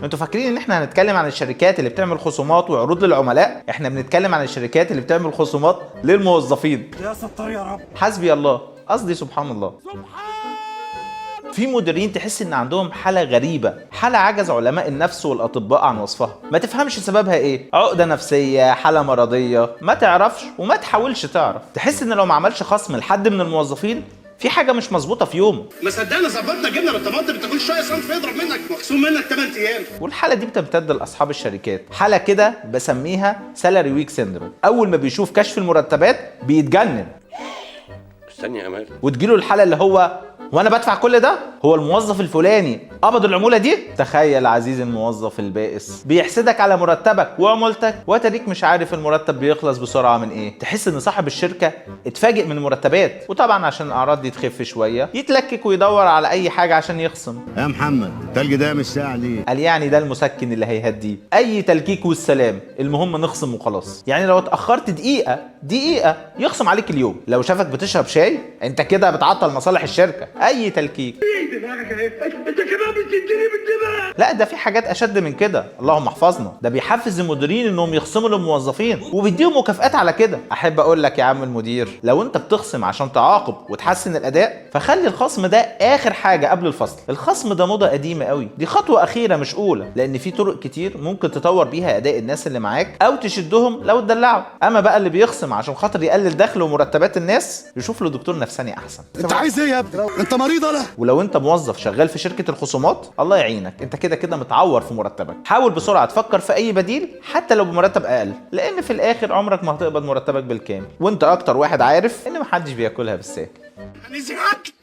انتوا فاكرين ان احنا هنتكلم عن الشركات اللي بتعمل خصومات وعروض للعملاء؟ احنا بنتكلم عن الشركات اللي بتعمل خصومات للموظفين. يا ستار يا رب. حسبي الله، قصدي سبحان الله. في مديرين تحس ان عندهم حالة غريبة، حالة عجز علماء النفس والاطباء عن وصفها، ما تفهمش سببها ايه، عقدة نفسية، حالة مرضية، ما تعرفش وما تحاولش تعرف. تحس ان لو ما عملش خصم لحد من الموظفين في حاجة مش مظبوطة في يومه. ما صدقنا ظبطنا جبنا بالطماطم، بتاكل شويه صنف يضرب منك، مخصوم منك 8 ايام. والحالة دي بتمتد لاصحاب الشركات، حالة كده بسميها سالاري ويك سيندروم. اول ما بيشوف كشف المرتبات بيتجنن. استني يا امال، وتجيله الحالة اللي هو وانا بدفع كل ده؟ هو الموظف الفلاني قبض العمولة دي؟ تخيل عزيزي الموظف البائس بيحسدك على مرتبك وعمولتك وتريك مش عارف المرتب بيخلص بسرعة من ايه. تحس ان صاحب الشركة اتفاجئ من المرتبات، وطبعا عشان الاعراض دي تخف شوية يتلكك ويدور على اي حاجة عشان يخصم. يا محمد التلج ده مش ساعة ليه؟ قال يعني ده المسكن اللي هيهديه، اي تلكيك والسلام، المهم نخصم وخلاص. يعني لو اتأخرت دقيقة يخصم عليك اليوم. لو شافك بتشرب شاي انت كده بتعطل مصالح الشركة. اي تلكيك. انت كمان بتديني بالدماغ. لا ده في حاجات اشد من كده، اللهم احفظنا. ده بيحفز المديرين انهم يخصموا للموظفين وبيديهم مكافآت على كده. احب اقول لك يا عم المدير، لو انت بتخصم عشان تعاقب وتحسن الاداء فخلي الخصم ده اخر حاجه قبل الفصل. الخصم ده موضه قديمه قوي، دي خطوه اخيره مش اولى، لان في طرق كتير ممكن تطور بيها اداء الناس اللي معاك او تشدهم لو اتدلعوا. اما بقى اللي بيخصم عشان خاطر يقلل دخل ومرتبات الناس يشوف له دكتور نفساني احسن. انت عايز ايه يا ابني؟ انت مريض ولا؟ ولو انت موظف شغال في شركه الخصومات الله يعينك، انت كده متعور في مرتبك. حاول بسرعه تفكر في اي بديل حتى لو بمرتب اقل، لان في الاخر عمرك ما هتقبض مرتبك بالكامل، وانت اكتر واحد عارف ان محدش بياكلها بالساهل. انا زهقت.